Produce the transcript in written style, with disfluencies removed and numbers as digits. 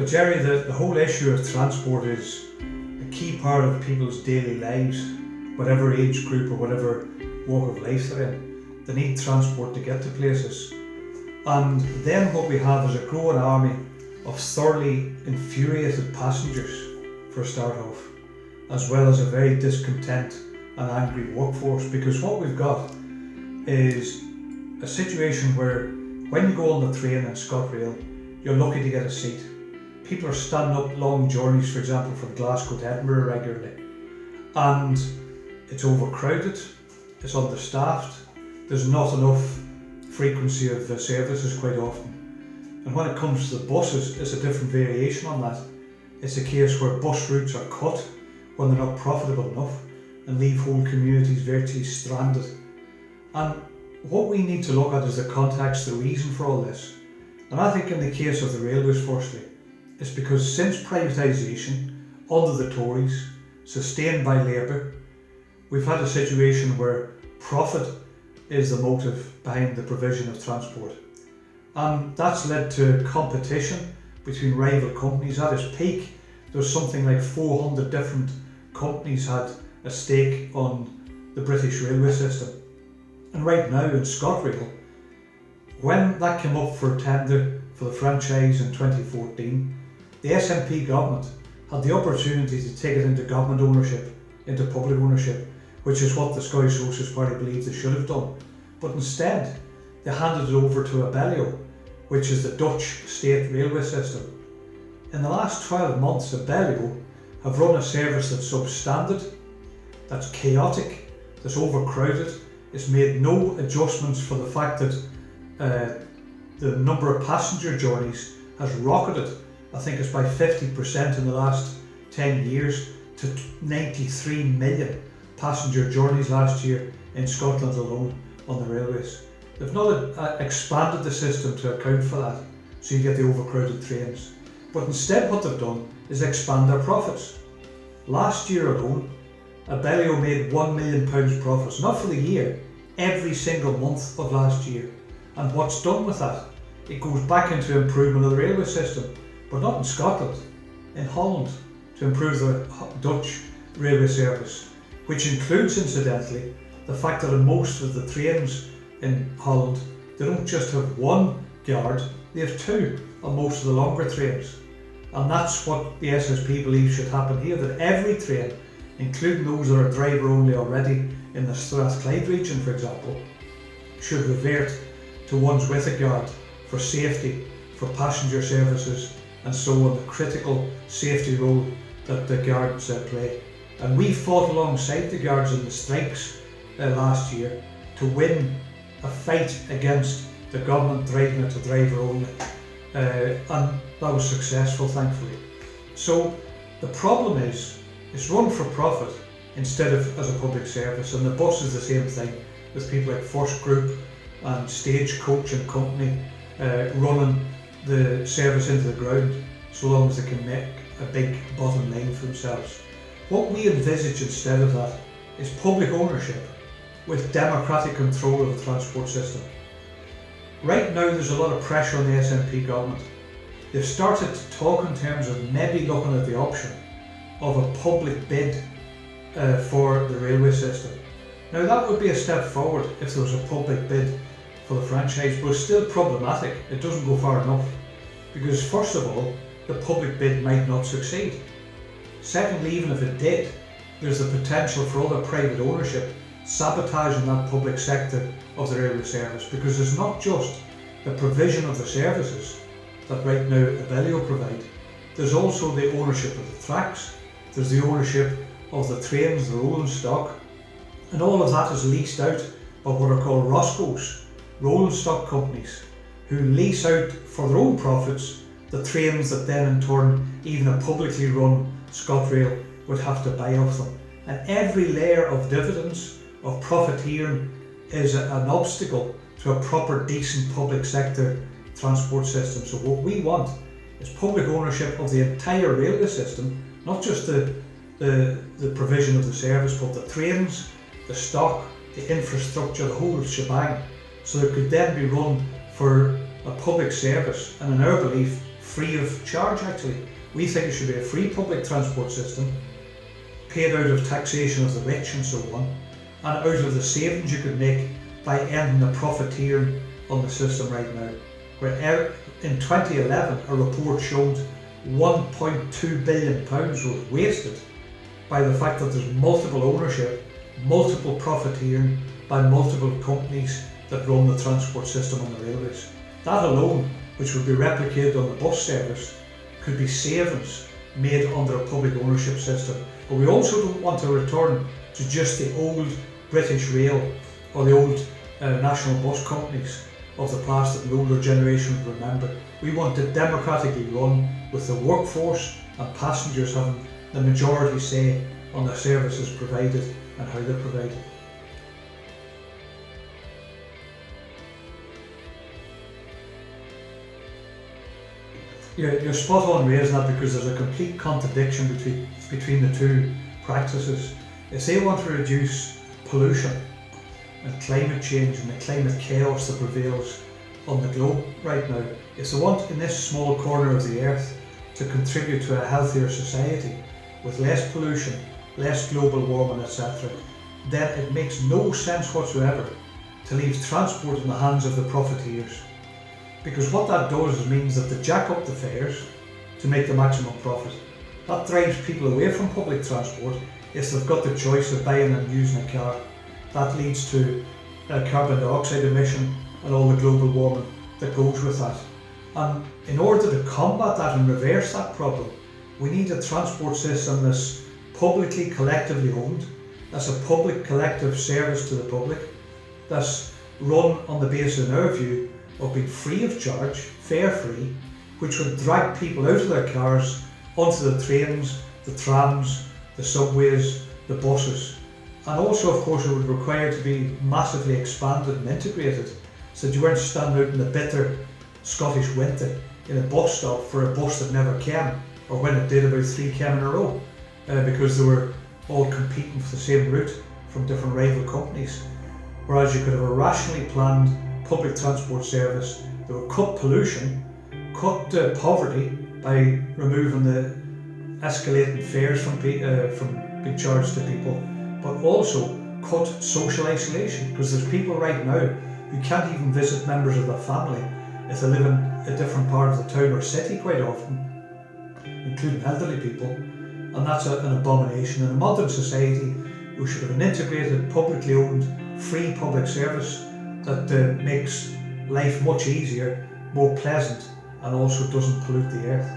Well, Gerry, the whole issue of transport is a key part of people's daily lives, whatever age group or whatever walk of life they're in. They need transport to get to places. And then what we have is a growing army of thoroughly infuriated passengers, for a start off, as well as a very discontent and angry workforce, because what we've got is a situation where when you go on the train in Scotrail, you're lucky to get a seat. People are standing up long journeys, for example, from Glasgow to Edinburgh regularly, and it's overcrowded, it's understaffed, there's not enough frequency of the services quite often. And when it comes to the buses, it's a different variation on that. It's a case where bus routes are cut when they're not profitable enough and leave whole communities virtually stranded. And what we need to look at is the context, the reason for all this. And I think in the case of the railways, firstly, it's because since privatisation under the Tories, sustained by Labour, we've had a situation where profit is the motive behind the provision of transport. And that's led to competition between rival companies. At its peak, there was something like 400 different companies had a stake on the British railway system. And right now in Scotrail, when that came up for tender for the franchise in 2014, the SNP government had the opportunity to take it into government ownership, into public ownership, which is what the Scottish Socialist Party believes they should have done. But instead, they handed it over to Abellio, which is the Dutch state railway system. In the last 12 months, Abellio have run a service that's substandard, that's chaotic, that's overcrowded. It's made no adjustments for the fact that the number of passenger journeys has rocketed. I think it's by 50% in the last 10 years to 93 million passenger journeys last year in Scotland alone on the railways. They've not expanded the system to account for that, so you get the overcrowded trains. But instead what they've done is expand their profits. Last year alone, Abellio made £1 million profits, not for the year, every single month of last year. And what's done with that? It goes back into improvement of the railway system, but not in Scotland, in Holland, to improve the Dutch railway service, which includes, incidentally, the fact that in most of the trains in Holland, they don't just have one guard, they have two on most of the longer trains. And that's what the SSP believes should happen here, that every train, including those that are driver only already in the Strathclyde region, for example, should revert to ones with a guard for safety, for passenger services, and so on, the critical safety role that the guards play. And we fought alongside the guards in the strikes last year to win a fight against the government driving it to driver only, and that was successful, thankfully. So the problem is, it's run for profit instead of as a public service, and the bus is the same thing, with people like First Group and Stagecoach and Company running the service into the ground, so long as they can make a big bottom line for themselves. What we envisage instead of that is public ownership with democratic control of the transport system. Right now there's a lot of pressure on the SNP government. They've started to talk in terms of maybe looking at the option of a public bid for the railway system. Now that would be a step forward if there was a public bid for the franchise, but it's still problematic. It doesn't go far enough, because first of all, the public bid might not succeed. Secondly, even if it did, there's the potential for other private ownership sabotaging that public sector of the railway service, because it's not just the provision of the services that right now Abellio provide, there's also the ownership of the tracks, there's the ownership of the trains, the rolling stock, and all of that is leased out by what are called Roscoes, rolling stock companies, who lease out for their own profits the trains that then in turn even a publicly run Scotrail would have to buy off them. And every layer of dividends, of profiteering, is an obstacle to a proper decent public sector transport system. So what we want is public ownership of the entire railway system, not just the provision of the service, but the trains, the stock, the infrastructure, the whole shebang, so it could then be run for a public service, and in our belief, free of charge actually. We think it should be a free public transport system, paid out of taxation of the rich and so on, and out of the savings you could make by ending the profiteering on the system right now. Where in 2011 a report showed £1.2 billion was wasted by the fact that there's multiple ownership, multiple profiteering by multiple companies that run the transport system on the railways. That alone, which would be replicated on the bus service, could be savings made under a public ownership system. But we also don't want to return to just the old British Rail or the old national bus companies of the past that an older generation would remember. We want to democratically run with the workforce and passengers having the majority say on the services provided and how they're provided. You're spot on raising that, because there's a complete contradiction between the two practices. If they want to reduce pollution and climate change and the climate chaos that prevails on the globe right now, if they want in this small corner of the earth to contribute to a healthier society with less pollution, less global warming, etc., then it makes no sense whatsoever to leave transport in the hands of the profiteers. Because what that does is means that they jack up the fares to make the maximum profit. That drives people away from public transport if they've got the choice of buying and using a car. That leads to carbon dioxide emission and all the global warming that goes with that. And in order to combat that and reverse that problem, we need a transport system that's publicly collectively owned, that's a public collective service to the public, that's run on the basis, in our view, of being free of charge, fare free, which would drag people out of their cars onto the trains, the trams, the subways, the buses. And also, of course, it would require to be massively expanded and integrated, so that you weren't standing out in the bitter Scottish winter in a bus stop for a bus that never came, or when it did, about 3 came in a row, because they were all competing for the same route from different rival companies. Whereas you could have a rationally planned public transport service that would cut pollution, cut poverty by removing the escalating fares from being charged to people, but also cut social isolation, because there's people right now who can't even visit members of their family if they live in a different part of the town or city quite often, including elderly people, and that's an abomination. In a modern society, we should have an integrated, publicly owned, free public service that makes life much easier, more pleasant, and also doesn't pollute the earth.